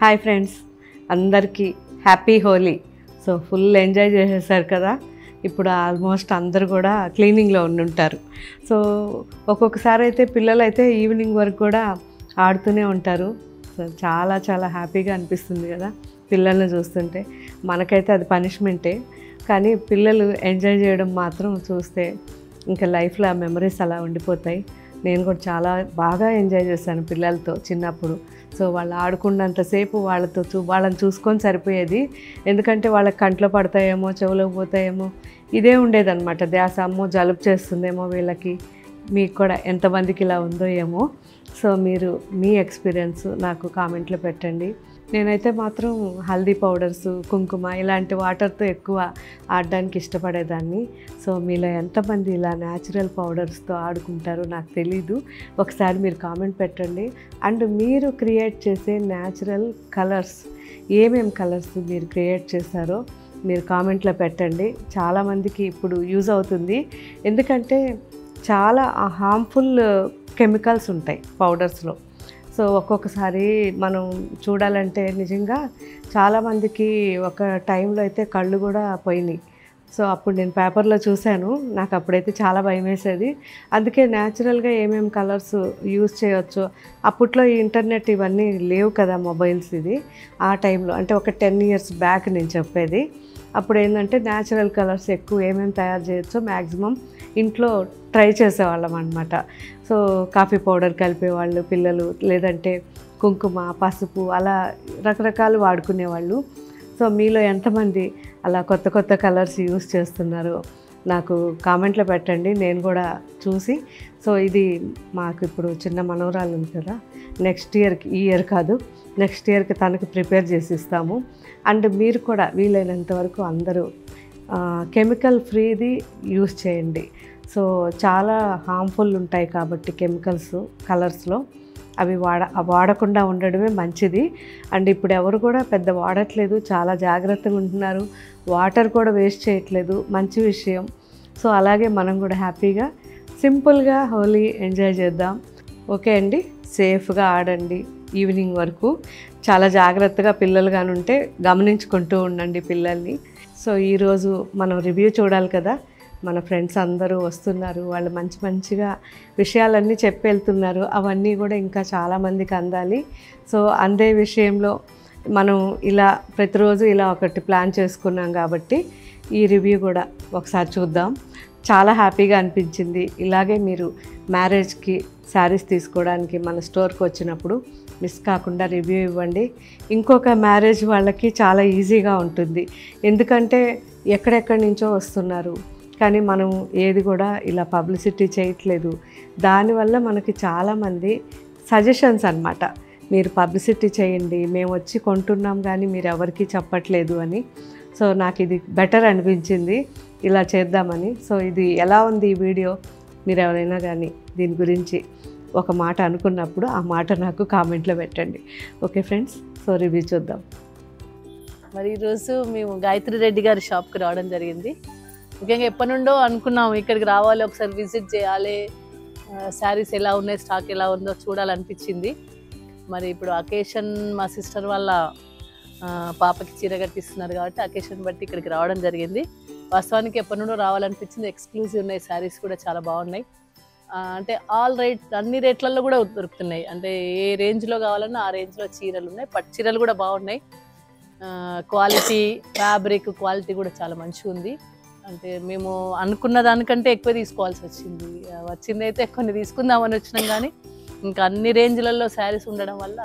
Hi friends, అందరికీ happy Holi. So full enjoy చేసేసారు కదా. ఇప్పుడు ఆల్మోస్ట్ అందరు కూడా క్లీనింగ్లో ఉండుంటారు. సో ఒక్కొక్కసారి అయితే పిల్లలు అయితే ఈవినింగ్ వరకు కూడా ఆడుతూనే ఉంటారు. సో చాలా చాలా హ్యాపీగా అనిపిస్తుంది కదా పిల్లల్ని చూస్తుంటే. మనకైతే అది పనిష్మెంటే, కానీ పిల్లలు ఎంజాయ్ చేయడం మాత్రం చూస్తే ఇంకా లైఫ్లో ఆ మెమరీస్ అలా ఉండిపోతాయి. నేను కూడా చాలా బాగా ఎంజాయ్ చేశాను పిల్లలతో చిన్నప్పుడు. సో వాళ్ళు ఆడుకున్నంతసేపు వాళ్ళని చూసుకొని సరిపోయేది. ఎందుకంటే వాళ్ళకి కంట్లో పడతాయేమో, చెవులోకి పోతాయేమో, ఇదే ఉండేదన్నమాట ధ్యాస. అమ్మో జలుబు చేస్తుందేమో వీళ్ళకి. మీకు కూడా ఎంతమందికి ఇలా ఉందో ఏమో. సో మీరు మీ ఎక్స్పీరియన్స్ నాకు కామెంట్లో పెట్టండి. నేనైతే మాత్రం హల్దీ పౌడర్స్, కుంకుమ ఇలాంటి వాటర్తో ఎక్కువ ఆడడానికి ఇష్టపడేదాన్ని. సో మీలో ఎంతమంది ఇలా న్యాచురల్ పౌడర్స్తో ఆడుకుంటారో నాకు తెలీదు. ఒకసారి మీరు కామెంట్ పెట్టండి. అండ్ మీరు క్రియేట్ చేసే న్యాచురల్ కలర్స్, ఏమేమి కలర్స్ మీరు క్రియేట్ చేశారో మీరు కామెంట్లో పెట్టండి. చాలామందికి ఇప్పుడు యూజ్ అవుతుంది. ఎందుకంటే చాలా హార్మ్ఫుల్ కెమికల్స్ ఉంటాయి పౌడర్స్లో. సో ఒక్కొక్కసారి మనం చూడాలంటే నిజంగా చాలామందికి ఒక టైంలో అయితే కళ్ళు కూడా పోయినాయి. సో అప్పుడు నేను పేపర్లో చూశాను. నాకు అప్పుడైతే చాలా భయం వేసేది. అందుకే న్యాచురల్గా ఏమేమి కలర్స్ యూజ్ చేయొచ్చు. అప్పట్లో ఈ ఇంటర్నెట్ ఇవన్నీ లేవు కదా, మొబైల్స్. ఇది ఆ టైంలో అంటే ఒక 10 years బ్యాక్ నేను చెప్పేది. అప్పుడు ఏంటంటే న్యాచురల్ కలర్స్ ఎక్కువ ఏమేమి తయారు చేయొచ్చో మ్యాక్సిమం ఇంట్లో ట్రై చేసేవాళ్ళం అనమాట. సో కాఫీ పౌడర్ కలిపేవాళ్ళు పిల్లలు, లేదంటే కుంకుమ, పసుపు అలా రకరకాలు వాడుకునేవాళ్ళు. సో మీలో ఎంతమంది అలా కొత్త కొత్త కలర్స్ యూస్ చేస్తున్నారో నాకు కామెంట్లో పెట్టండి, నేను కూడా చూసి. సో ఇది మాకు ఇప్పుడు చిన్న మనవరాలు ఉంది కదా, నెక్స్ట్ ఇయర్కి, ఈ ఇయర్ కాదు నెక్స్ట్ ఇయర్కి తనకు ప్రిపేర్ చేసి ఇస్తాము. అండ్ మీరు కూడా వీలైనంత వరకు అందరూ కెమికల్ ఫ్రీది యూస్ చేయండి. సో చాలా హార్మ్ఫుల్ ఉంటాయి కాబట్టి కెమికల్స్ కలర్స్లో అవి వాడకుండా ఉండడమే మంచిది. అండ్ ఇప్పుడు ఎవరు కూడా పెద్ద వాడట్లేదు, చాలా జాగ్రత్తగా ఉంటున్నారు. వాటర్ కూడా వేస్ట్ చేయట్లేదు, మంచి విషయం. సో అలాగే మనం కూడా హ్యాపీగా సింపుల్గా హోలీ ఎంజాయ్ చేద్దాం. ఓకే అండి, సేఫ్గా ఆడండి ఈవినింగ్ వరకు. చాలా జాగ్రత్తగా పిల్లలు కానీ ఉంటే గమనించుకుంటూ ఉండండి పిల్లల్ని. సో ఈరోజు మనం రివ్యూ చూడాలి కదా. మన ఫ్రెండ్స్ అందరూ వస్తున్నారు, వాళ్ళు మంచి మంచిగా విషయాలన్నీ చెప్పి వెళ్తున్నారు. అవన్నీ కూడా ఇంకా చాలామందికి అందాలి. సో అందే విషయంలో మనం ఇలా ప్రతిరోజు ఇలా ఒకటి ప్లాన్ చేసుకున్నాం కాబట్టి ఈ రివ్యూ కూడా ఒకసారి చూద్దాం. చాలా హ్యాపీగా అనిపించింది. ఇలాగే మీరు మ్యారేజ్కి శారీస్ తీసుకోవడానికి మన స్టోర్కి వచ్చినప్పుడు మిస్ కాకుండా రివ్యూ ఇవ్వండి. ఇంకొక మ్యారేజ్ వాళ్ళకి చాలా ఈజీగా ఉంటుంది. ఎందుకంటే ఎక్కడెక్కడి నుంచో వస్తున్నారు, కానీ మనం ఏది కూడా ఇలా పబ్లిసిటీ చేయట్లేదు. దానివల్ల మనకి చాలామంది సజెషన్స్ అన్నమాట, మీరు పబ్లిసిటీ చేయండి, మేము వచ్చి కొంటున్నాం కానీ మీరు ఎవరికి చెప్పట్లేదు అని. సో నాకు ఇది బెటర్ అనిపించింది, ఇలా చేద్దామని. సో ఇది ఎలా ఉంది ఈ వీడియో, మీరు ఎవరైనా కానీ దీని గురించి ఒక మాట అనుకున్నప్పుడు ఆ మాట నాకు కామెంట్లో పెట్టండి. ఓకే ఫ్రెండ్స్, సో రివ్యూ చూద్దాం. మరి ఈరోజు మేము గాయత్రి రెడ్డి గారి షాప్కి రావడం జరిగింది. ముఖ్యంగా ఎప్పటి నుండో అనుకున్నాము ఇక్కడికి రావాలి, ఒకసారి విజిట్ చేయాలి, శారీస్ ఎలా ఉన్నాయి, స్టాక్ ఎలా ఉందో చూడాలనిపించింది. మరి ఇప్పుడు అకేషన్ మా సిస్టర్ వాళ్ళ పాపకి చీర కట్టిస్తున్నారు కాబట్టి అకేషన్ బట్టి ఇక్కడికి రావడం జరిగింది. వాస్తవానికి ఎప్పటి నుండో రావాలనిపించింది. ఎక్స్క్లూజివ్ ఉన్నాయి, శారీస్ కూడా చాలా బాగున్నాయి. అంటే ఆల్ రేట్, అన్ని రేట్లలో కూడా దొరుకుతున్నాయి. అంటే ఏ రేంజ్లో కావాలన్నా ఆ రేంజ్లో చీరలు ఉన్నాయి. పట్టు చీరలు కూడా బాగున్నాయి. క్వాలిటీ, ఫ్యాబ్రిక్ క్వాలిటీ కూడా చాలా మంచిగా ఉంది. అంటే మేము అనుకున్న దానికంటే ఎక్కువ తీసుకోవాల్సి వచ్చింది అయితే కొన్ని తీసుకుందామని వచ్చినాం, కానీ ఇంకా అన్ని రేంజ్లలో శారీస్ ఉండడం వల్ల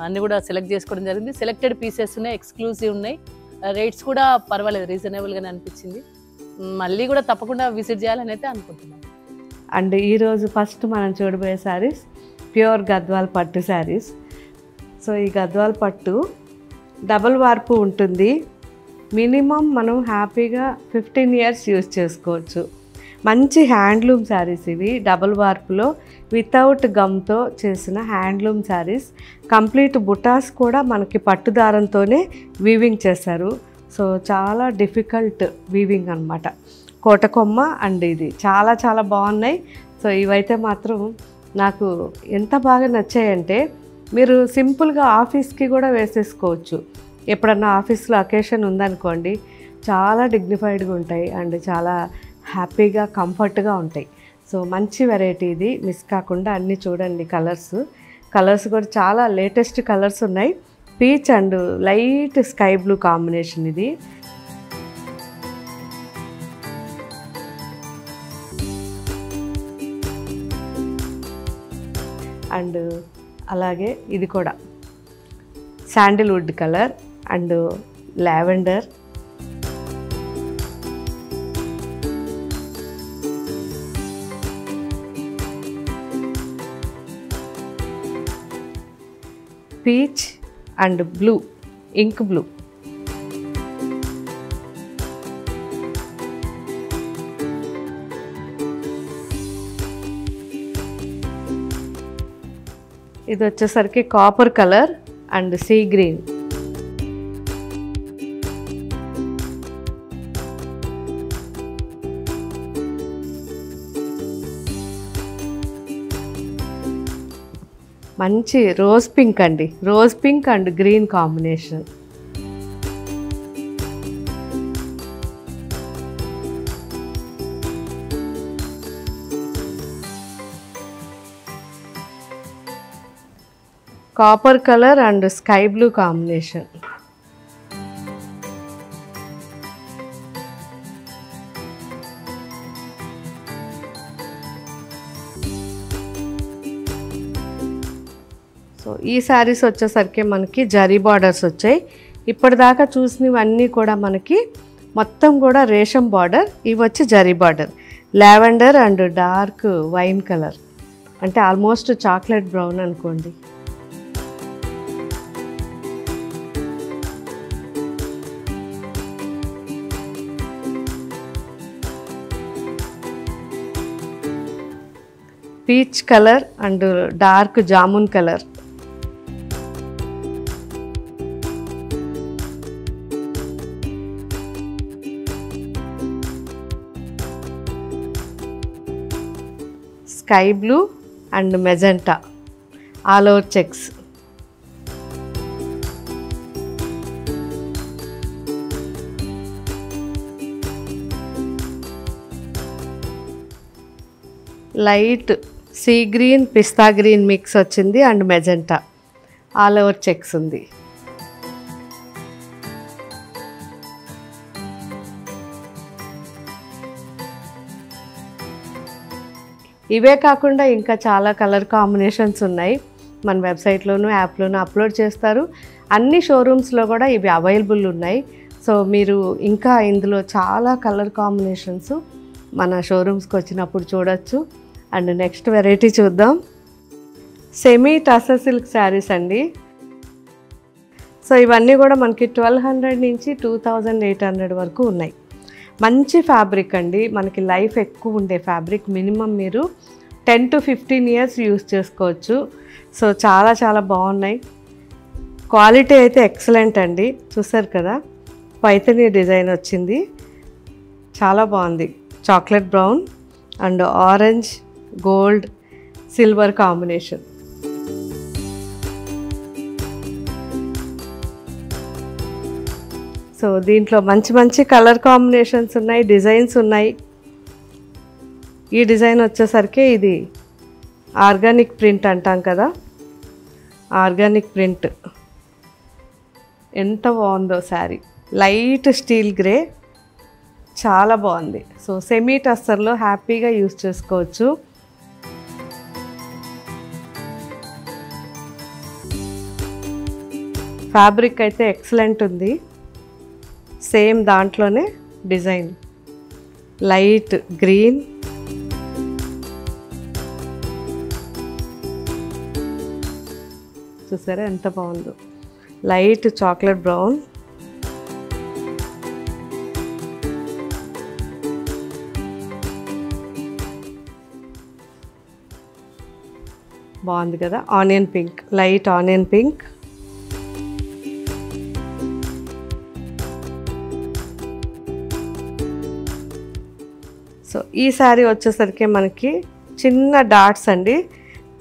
అన్నీ కూడా సెలెక్ట్ చేసుకోవడం జరిగింది. సెలెక్టెడ్ పీసెస్ ఉన్నాయి, ఎక్స్క్లూజివ్ ఉన్నాయి, రేట్స్ కూడా పర్వాలేదు, రీజనబుల్గానే అనిపించింది. మళ్ళీ కూడా తప్పకుండా విజిట్ చేయాలని అయితే అనుకుంటున్నాం. అండ్ ఈరోజు ఫస్ట్ మనం చూడబోయే శారీస్ ప్యూర్ గద్వాల్ పట్టు శారీస్. సో ఈ గద్వాల్ పట్టు డబుల్ వార్పు ఉంటుంది. మినిమం మనం హ్యాపీగా 15 years యూజ్ చేసుకోవచ్చు. మంచి హ్యాండ్లూమ్ శారీస్ ఇవి, డబుల్ వార్పులో వితౌట్ గమ్తో చేసిన హ్యాండ్లూమ్ శారీస్. కంప్లీట్ బుటాస్ కూడా మనకి పట్టు దారంతోనే వీవింగ్ చేశారు. సో చాలా డిఫికల్ట్ వీవింగ్ అనమాట. కోటకొమ్మ అండ్ ఇది చాలా చాలా బాగున్నాయి. సో ఇవైతే మాత్రం నాకు ఎంత బాగా నచ్చాయంటే మీరు సింపుల్గా ఆఫీస్కి కూడా వేసేసుకోవచ్చు. ఎప్పుడన్నా ఆఫీస్లో అకేషన్ ఉందనుకోండి, చాలా డిగ్నిఫైడ్గా ఉంటాయి అండ్ చాలా హ్యాపీగా కంఫర్ట్గా ఉంటాయి. సో మంచి వెరైటీ ఇది, మిస్ కాకుండా అన్నీ చూడండి. కలర్స్ కూడా చాలా లేటెస్ట్ కలర్స్ ఉన్నాయి. Peach and light sky blue combination ఇది. అండ్ అలాగే ఇది కూడా sandalwood colour and lavender. Peach and blue, ink blue. ఇది వచ్చేసరికి copper colour and sea green. మంచి రోజ్ పింక్ అండి, rose pink and green combination. Copper colour and sky blue combination. So ఈ శారీస్ వచ్చేసరికి మనకి జరీ బార్డర్స్ వచ్చాయి. ఇప్పటిదాకా చూసినవన్నీ కూడా మనకి మొత్తం కూడా రేషం బార్డర్, ఇవి వచ్చి zari border. Lavender and dark wine colour, అంటే ఆల్మోస్ట్ చాక్లెట్ బ్రౌన్ అనుకోండి. Peach colour and dark jamun colour. Sky blue and magenta all over checks. Light sea green pista green mix వచ్చింది and magenta all over checks ఉంది. ఇవే కాకుండా ఇంకా చాలా colour combinations ఉన్నాయి. మన వెబ్సైట్లోనూ యాప్లోనూ అప్లోడ్ చేస్తారు. అన్ని షోరూమ్స్లో కూడా ఇవి అవైలబుల్ ఉన్నాయి. సో మీరు ఇంకా ఇందులో చాలా కలర్ కాంబినేషన్స్ మన షోరూమ్స్కి వచ్చినప్పుడు చూడొచ్చు. అండ్ నెక్స్ట్ వెరైటీ చూద్దాం. సెమీ టసర్ సిల్క్ శారీస్ అండి. సో ఇవన్నీ కూడా మనకి 1200 నుంచి 2800 వరకు ఉన్నాయి. మంచి ఫ్యాబ్రిక్ అండి, మనకి లైఫ్ ఎక్కువ ఉండే ఫ్యాబ్రిక్. మినిమం మీరు 10 to 15 years యూస్ చేసుకోవచ్చు. సో చాలా చాలా బాగున్నాయి. క్వాలిటీ అయితే ఎక్సలెంట్ అండి. చూసారు కదా, పైథనీ డిజైన్ వచ్చింది, చాలా బాగుంది. Chocolate brown and orange gold silver combination. So దీంట్లో మంచి మంచి కలర్ కాంబినేషన్స్ ఉన్నాయి, డిజైన్స్ ఉన్నాయి. ఈ డిజైన్ వచ్చేసరికి ఇది ఆర్గానిక్ ప్రింట్ అంటాం కదా, ఆర్గానిక్ ప్రింట్. ఎంత బాగుందో శారీ, లైట్ స్టీల్ గ్రే, చాలా బాగుంది. సో సెమీ టస్సర్లో హ్యాపీగా యూస్ చేసుకోవచ్చు. ఫ్యాబ్రిక్ అయితే ఎక్సలెంట్ ఉంది. సేమ్ దాంట్లోనే డిజైన్ లైట్ గ్రీన్, చూసారా ఎంత బాగుందో, లైట్ చాక్లెట్ బ్రౌన్. బాగుంది కదా, onion pink, light onion pink. So ఈ శారీ వచ్చేసరికి మనకి చిన్న డాట్స్ అండి,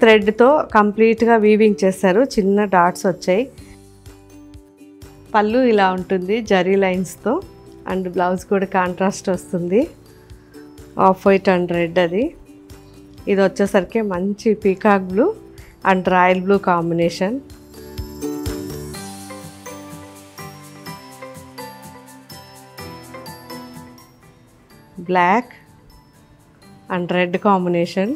థ్రెడ్తో కంప్లీట్గా వీవింగ్ చేశారు, చిన్న డాట్స్ వచ్చాయి. పళ్ళు ఇలా ఉంటుంది జరీ లైన్స్తో, అండ్ బ్లౌజ్ కూడా కాంట్రాస్ట్ వస్తుంది, ఆఫ్ వైట్ అండ్ రెడ్. ఇది వచ్చేసరికి మంచి peacock blue and royal blue combination. Black and red combination.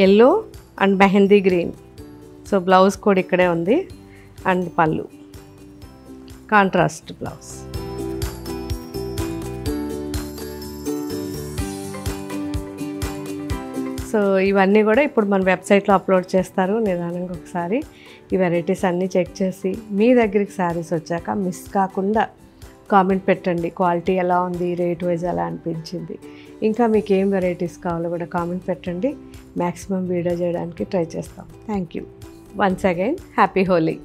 Yellow and mehndi green. So blouse కూడా ఇక్కడే ఉంది అండ్ పళ్ళు కాంట్రాస్ట్ బ్లౌజ్. సో ఇవన్నీ కూడా ఇప్పుడు మన వెబ్సైట్లో అప్లోడ్ చేస్తారు. నిదానంగా ఒకసారి ఈ వెరైటీస్ అన్నీ చెక్ చేసి మీ దగ్గరికి శారీస్ వచ్చాక మిస్ కాకుండా కామెంట్ పెట్టండి, క్వాలిటీ ఎలా ఉంది, రేట్ వైజ్ ఎలా అనిపించింది, ఇంకా మీకు ఏం వెరైటీస్ కావాలో కూడా కామెంట్ పెట్టండి. మ్యాక్సిమం వీడియో చేయడానికి ట్రై చేస్తాం. Thank you once again. Happy Holi.